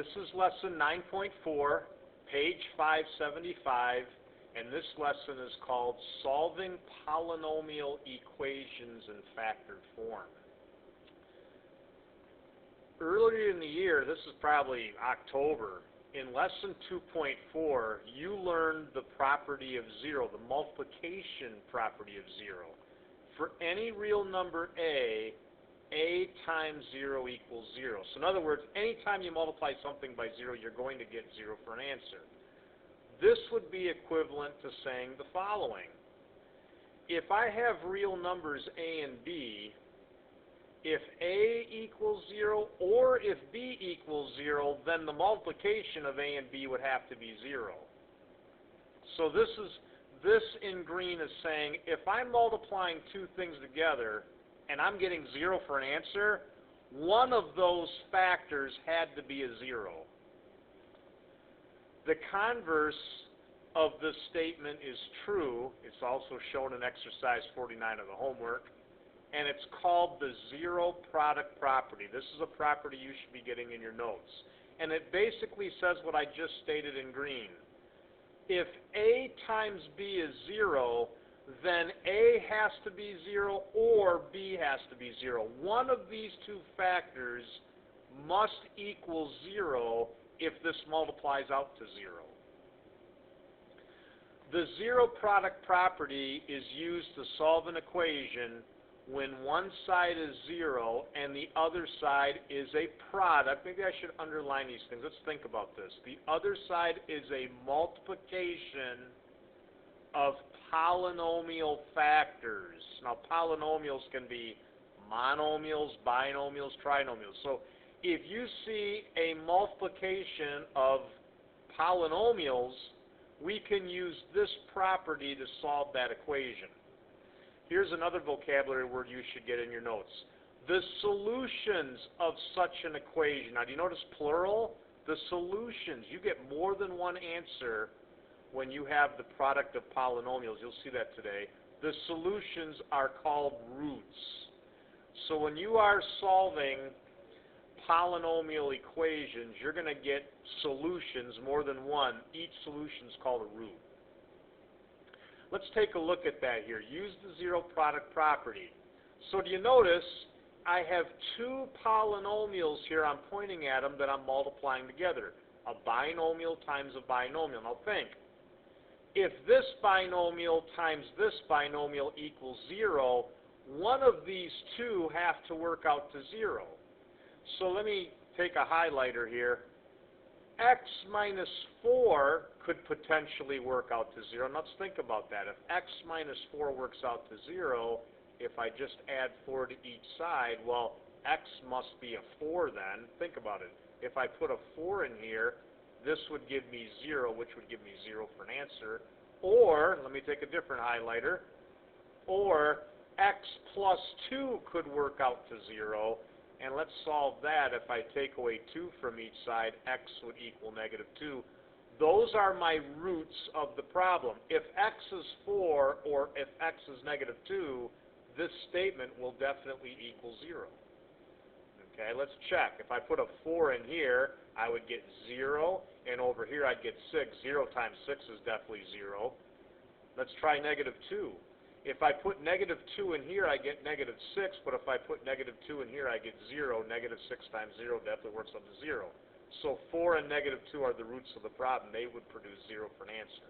This is lesson 9.4, page 575, and this lesson is called Solving Polynomial Equations in Factored Form. Earlier in the year, this is probably October, in lesson 2.4, you learned the property of zero, the multiplication property of zero. For any real number A times 0 equals 0. So in other words, anytime you multiply something by 0, you're going to get 0 for an answer. This would be equivalent to saying the following. If I have real numbers A and B, if A equals 0 or if B equals 0, then the multiplication of A and B would have to be 0. So this in green is saying if I'm multiplying two things together and I'm getting 0 for an answer, one of those factors had to be a 0. The converse of this statement is true. It's also shown in exercise 49 of the homework, and it's called the zero product property. This is a property you should be getting in your notes. And it basically says what I just stated in green. If A times B is 0, then A has to be 0 or B has to be 0. One of these two factors must equal 0 if this multiplies out to 0. The zero product property is used to solve an equation when one side is 0 and the other side is a product. Maybe I should underline these things. Let's think about this. The other side is a multiplication of polynomial factors. Now, polynomials can be monomials, binomials, trinomials. So if you see a multiplication of polynomials, we can use this property to solve that equation. Here's another vocabulary word you should get in your notes. The solutions of such an equation. Now, do you notice plural? The solutions. You get more than one answer when you have the product of polynomials. You'll see that today. The solutions are called roots. So when you are solving polynomial equations, you're going to get solutions, more than one. Each solution is called a root. Let's take a look at that here. Use the zero product property. So do you notice I have two polynomials here I'm pointing at them that I'm multiplying together. A binomial times a binomial. Now think. If this binomial times this binomial equals 0, one of these two have to work out to 0. So let me take a highlighter here. X minus 4 could potentially work out to 0. Now let's think about that. If x minus 4 works out to 0, if I just add 4 to each side, well, x must be a 4 then. Think about it. If I put a 4 in here, this would give me 0, which would give me 0 for an answer. Or, let me take a different highlighter, or x plus 2 could work out to 0. And let's solve that. If I take away 2 from each side, x would equal negative 2. Those are my roots of the problem. If x is 4 or if x is negative 2, this statement will definitely equal 0. Okay, let's check. If I put a 4 in here, I would get 0, and over here I'd get 6. 0 times 6 is definitely 0. Let's try negative 2. If I put negative 2 in here, I get negative 6, but if I put negative 2 in here, I get 0. Negative 6 times 0 definitely works out to 0. So 4 and negative 2 are the roots of the problem. They would produce 0 for an answer.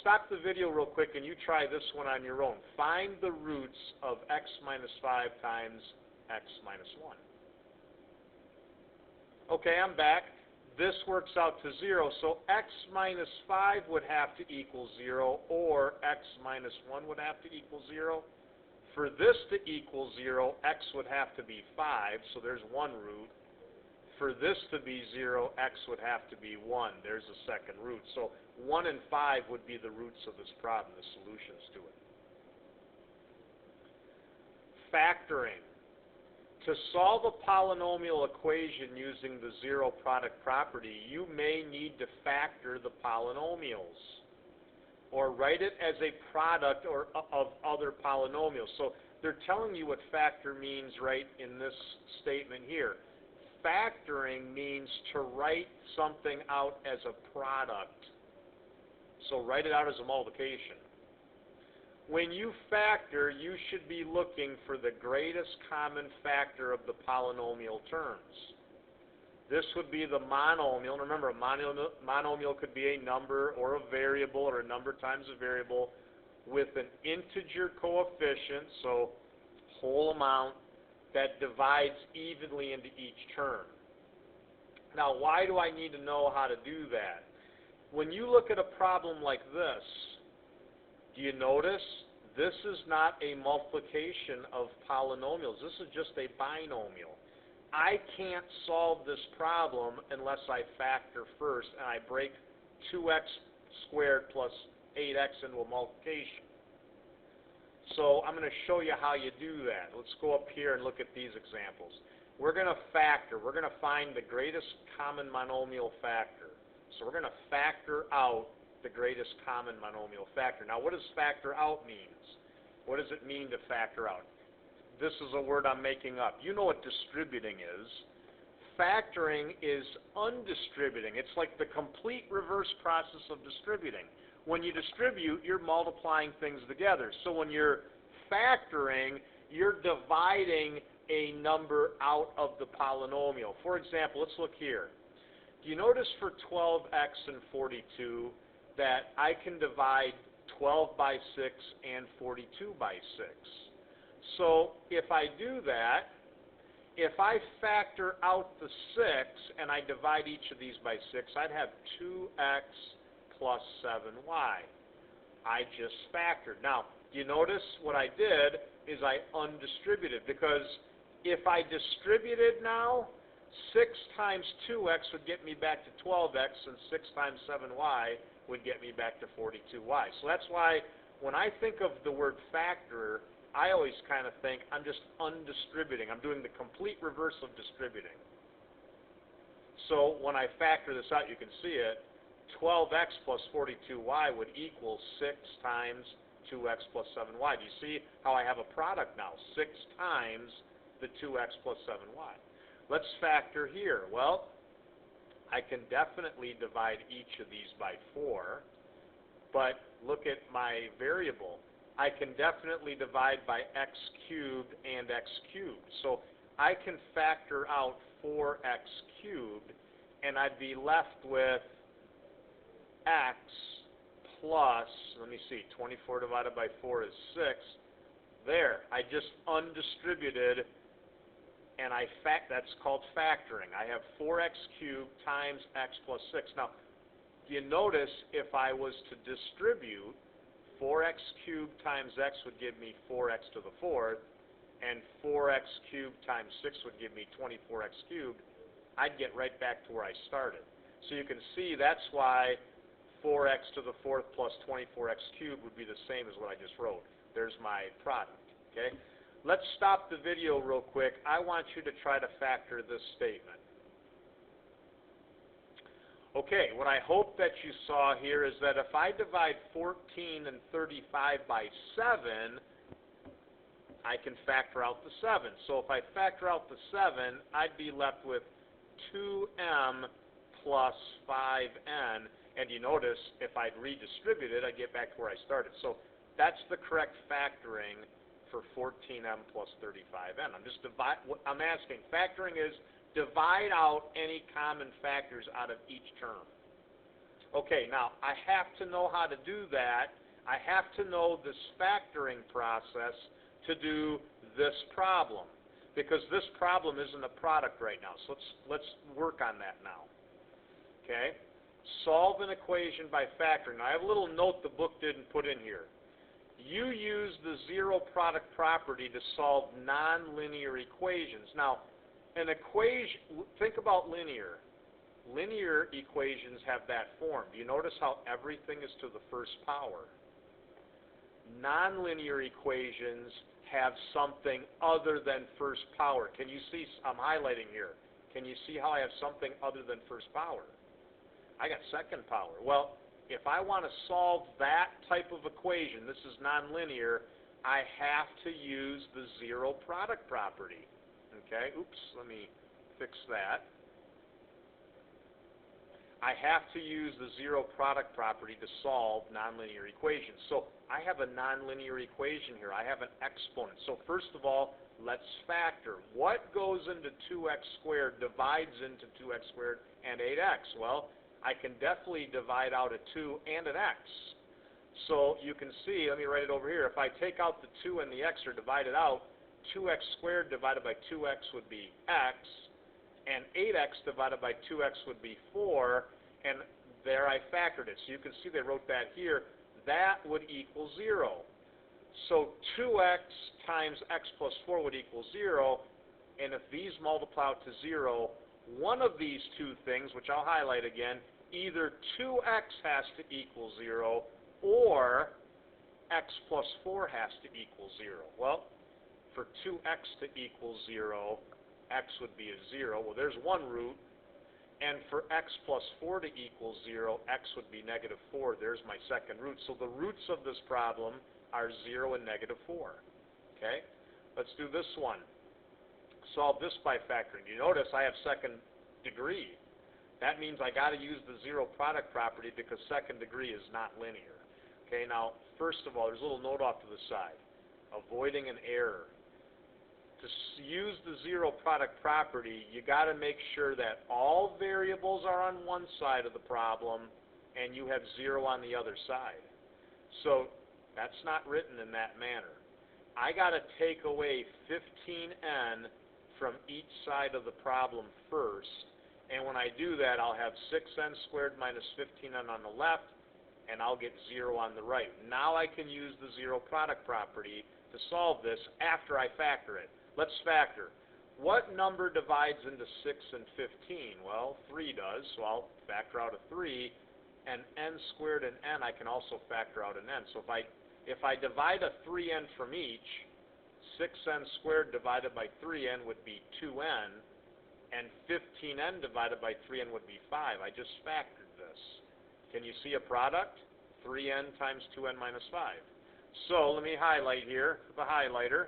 Stop the video real quick and you try this one on your own. Find the roots of x minus 5 times x minus 1. Okay, I'm back. This works out to 0, so x minus 5 would have to equal 0, or x minus 1 would have to equal 0. For this to equal 0, x would have to be 5, so there's one root. For this to be 0, x would have to be 1. There's a second root. So 1 and 5 would be the roots of this problem, the solutions to it. Factoring. To solve a polynomial equation using the zero product property, you may need to factor the polynomials or write it as a product of other polynomials. So they're telling you what factor means right in this statement here. factoring means to write something out as a product. So write it out as a multiplication. When you factor, you should be looking for the greatest common factor of the polynomial terms. This would be the monomial. And remember, a monomial could be a number or a variable or a number times a variable with an integer coefficient, so whole amount, that divides evenly into each term. Now, why do I need to know how to do that? When you look at a problem like this, do you notice this is not a multiplication of polynomials? This is just a binomial. I can't solve this problem unless I factor first and I break 2x squared plus 8x into a multiplication. So I'm going to show you how you do that. Let's go up here and look at these examples. We're going to factor. We're going to find the greatest common monomial factor. So we're going to factor out the greatest common monomial factor. Now, what does factor out mean? What does it mean to factor out? This is a word I'm making up. You know what distributing is. Factoring is undistributing. It's like the complete reverse process of distributing. When you distribute, you're multiplying things together. So when you're factoring, you're dividing a number out of the polynomial. For example, let's look here. Do you notice for 12x and 42 that I can divide 12 by 6 and 42 by 6? So if I do that, if I factor out the 6 and I divide each of these by 6, I'd have 2x plus 7y. I just factored. Now, do you notice what I did is I undistributed, because if I distributed now, 6 times 2x would get me back to 12x, and 6 times 7y would get me back to 42y. So that's why when I think of the word factor, I always kind of think I'm just undistributing. I'm doing the complete reverse of distributing. So when I factor this out, you can see it. 12x plus 42y would equal 6 times 2x plus 7y. Do you see how I have a product now? 6 times the 2x plus 7y. Let's factor here. Well, I can definitely divide each of these by 4, but look at my variable. I can definitely divide by x cubed and x cubed. So I can factor out 4x cubed, and I'd be left with x plus, let me see, 24 divided by 4 is 6. There, I just undistributed, and that's called factoring. I have 4x cubed times x plus 6. Now, do you notice if I was to distribute, 4x cubed times x would give me 4x to the 4th, and 4x cubed times 6 would give me 24x cubed. I'd get right back to where I started. So you can see that's why 4x to the 4th plus 24x cubed would be the same as what I just wrote. There's my product. Okay? Let's stop the video real quick. I want you to try to factor this statement. Okay, what I hope that you saw here is that if I divide 14 and 35 by 7, I can factor out the 7. So if I factor out the 7, I'd be left with 2m plus 5n. And you notice, if I'd redistribute it, I'd get back to where I started. So that's the correct factoring for 14m plus 35n. I'm asking, factoring is divide out any common factors out of each term. Okay, now I have to know how to do that. I have to know this factoring process to do this problem, because this problem isn't a product right now. So let's work on that now. Okay? Solve an equation by factoring. Now, I have a little note the book didn't put in here. You use the zero product property to solve nonlinear equations. Now, an equation, think about linear. Linear equations have that form. Do you notice how everything is to the first power? Nonlinear equations have something other than first power. Can you see, I'm highlighting here. Can you see how I have something other than first power? I got second power. Well, if I want to solve that type of equation, this is nonlinear, I have to use the zero product property. Okay, oops, let me fix that. I have to use the zero product property to solve nonlinear equations. So I have a nonlinear equation here. I have an exponent. So first of all, let's factor. What goes into 2x squared divides into 2x squared and 8x? Well, I can definitely divide out a 2 and an x. So you can see, let me write it over here. If I take out the 2 and the x or divide it out, 2x squared divided by 2x would be x, and 8x divided by 2x would be 4, and there I factored it. So you can see they wrote that here. That would equal 0. So 2x times x plus 4 would equal 0, and if these multiply out to 0, one of these two things, which I'll highlight again, either 2x has to equal 0, or x plus 4 has to equal 0. Well, for 2x to equal 0, x would be a 0. Well, there's one root. And for x plus 4 to equal 0, x would be negative 4. There's my second root. So the roots of this problem are 0 and negative 4. Okay? Let's do this one. Solve this by factoring. You notice I have second degree. That means I got to use the zero product property because second degree is not linear. Okay, now, first of all, there's a little note off to the side. Avoiding an error. To use the zero product property, you got to make sure that all variables are on one side of the problem and you have 0 on the other side. So that's not written in that manner. I got to take away 15n from each side of the problem first, and when I do that, I'll have 6n squared minus 15n on the left, and I'll get 0 on the right. Now I can use the zero product property to solve this after I factor it. Let's factor. What number divides into 6 and 15? Well, 3 does, so I'll factor out a 3, and n squared and n, I can also factor out an n. So if I divide a 3n from each, 6n squared divided by 3n would be 2n, and 15n divided by 3n would be 5. I just factored this. Can you see a product? 3n times 2n minus 5. So let me highlight here with a highlighter.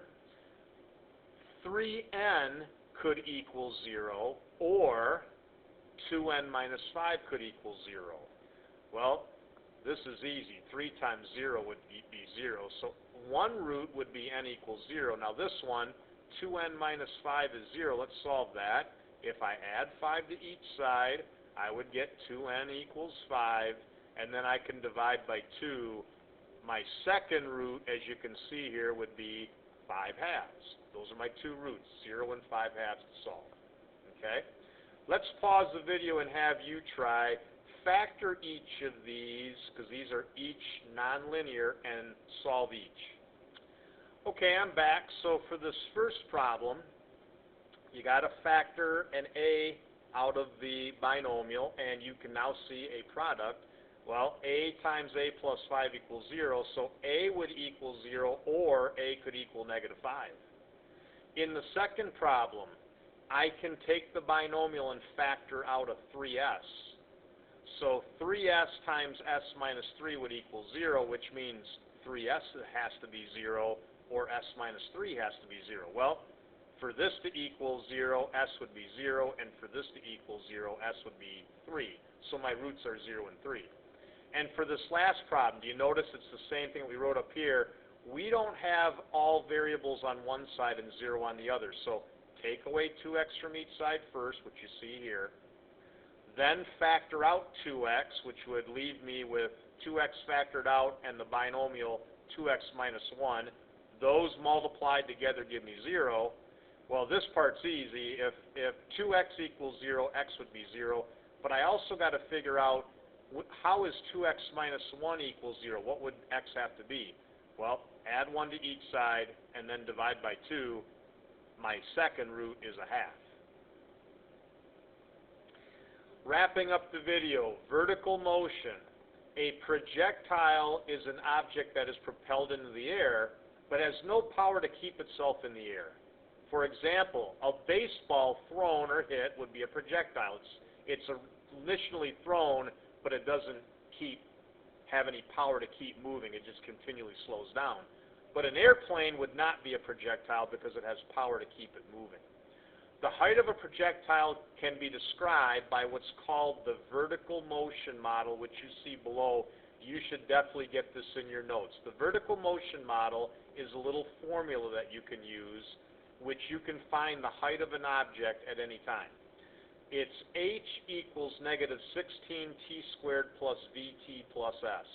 3n could equal 0, or 2n minus 5 could equal 0. Well, this is easy. 3 times 0 would be 0. So one root would be n equals 0. Now this one, 2n minus 5 is 0. Let's solve that. If I add 5 to each side, I would get 2n equals 5, and then I can divide by 2. My second root, as you can see here, would be 5 halves. Those are my two roots, 0 and 5 halves to solve. Okay? Let's pause the video and have you try. Factor each of these, because these are each nonlinear, and solve each. Okay, I'm back. So for this first problem, you got to factor an a out of the binomial, and you can now see a product. Well, a times a plus 5 equals 0, so a would equal 0, or a could equal negative 5. In the second problem, I can take the binomial and factor out a 3s. So 3s times s minus 3 would equal 0, which means 3s has to be 0, or s minus 3 has to be 0. Well, for this to equal 0, s would be 0, and for this to equal 0, s would be 3. So my roots are 0 and 3. And for this last problem, do you notice it's the same thing we wrote up here? We don't have all variables on one side and 0 on the other. So take away 2x from each side first, which you see here. Then factor out 2x, which would leave me with 2x factored out and the binomial 2x minus 1. Those multiplied together give me 0. Well, this part's easy. If 2x equals 0, x would be 0. But I also got to figure out, how is 2x minus 1 equals 0? What would x have to be? Well, add 1 to each side and then divide by 2. My second root is a half. Wrapping up the video, vertical motion. A projectile is an object that is propelled into the air, but has no power to keep itself in the air. For example, a baseball thrown or hit would be a projectile. It's initially thrown, but it doesn't have any power to keep moving. It just continually slows down. But an airplane would not be a projectile because it has power to keep it moving. The height of a projectile can be described by what's called the vertical motion model, which you see below. You should definitely get this in your notes. The vertical motion model is a little formula that you can use, which you can find the height of an object at any time. It's h equals negative 16t squared plus vt plus s.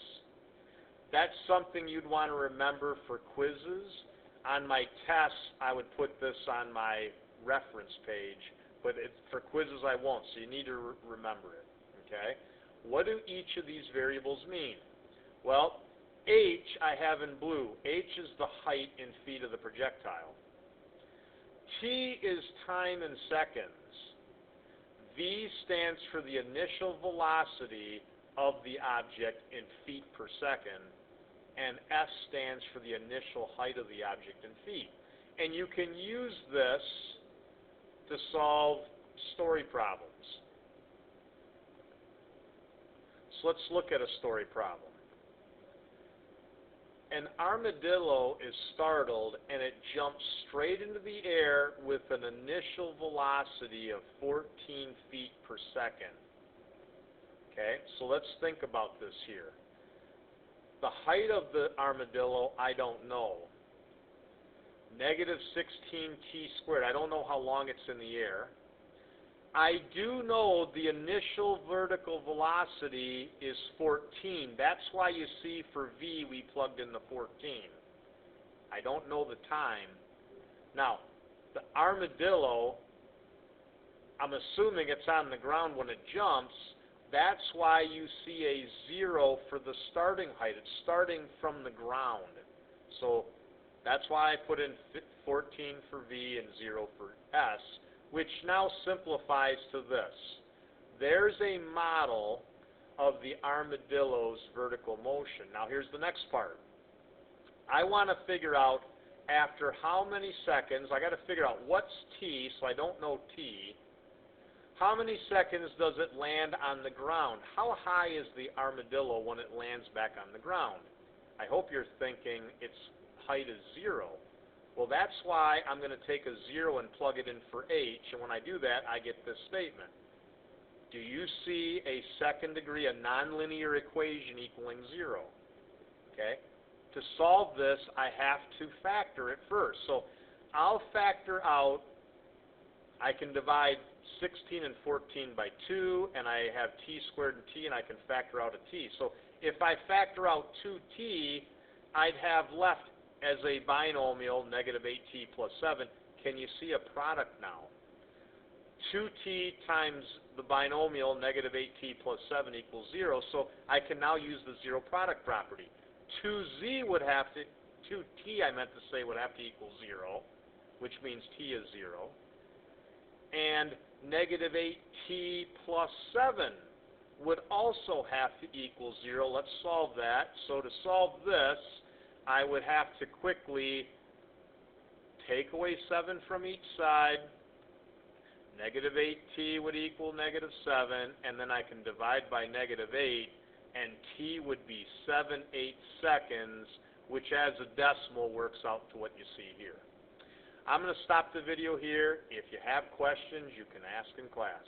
That's something you'd want to remember for quizzes. On my tests, I would put this on my reference page, but for quizzes I won't, so you need to remember it, okay? What do each of these variables mean? Well, h I have in blue. H is the height in feet of the projectile. T is time in seconds. V stands for the initial velocity of the object in feet per second, and S stands for the initial height of the object in feet. And you can use this to solve story problems. So let's look at a story problem. An armadillo is startled and it jumps straight into the air with an initial velocity of 14 feet per second. Okay, so let's think about this here. The height of the armadillo, I don't know. Negative 16t squared, I don't know how long it's in the air. I do know the initial vertical velocity is 14. That's why you see for V we plugged in the 14. I don't know the time. Now, the armadillo, I'm assuming it's on the ground when it jumps. That's why you see a 0 for the starting height. It's starting from the ground. So that's why I put in 14 for V and 0 for S, which now simplifies to this. There's a model of the armadillo's vertical motion. Now here's the next part. I want to figure out after how many seconds, I got to figure out what's T, so I don't know T. How many seconds does it land on the ground? How high is the armadillo when it lands back on the ground? I hope you're thinking its height is 0. Well, that's why I'm going to take a 0 and plug it in for h, and when I do that, I get this statement. Do you see a second degree, a nonlinear equation equaling 0? Okay? To solve this, I have to factor it first. So I'll factor out, I can divide 16 and 14 by 2, and I have t squared and t, and I can factor out a t. So if I factor out 2t, I'd have left as a binomial, negative 8t plus 7. Can you see a product now? 2t times the binomial, negative 8t plus 7 equals 0, so I can now use the zero product property. 2z would have to, 2t I meant to say would have to equal 0, which means t is 0. And negative 8t plus 7 would also have to equal 0. Let's solve that. So to solve this, I would have to quickly take away 7 from each side. Negative 8t would equal negative 7, and then I can divide by negative 8, and t would be 7/8 seconds, which as a decimal works out to what you see here. I'm going to stop the video here. If you have questions, you can ask in class.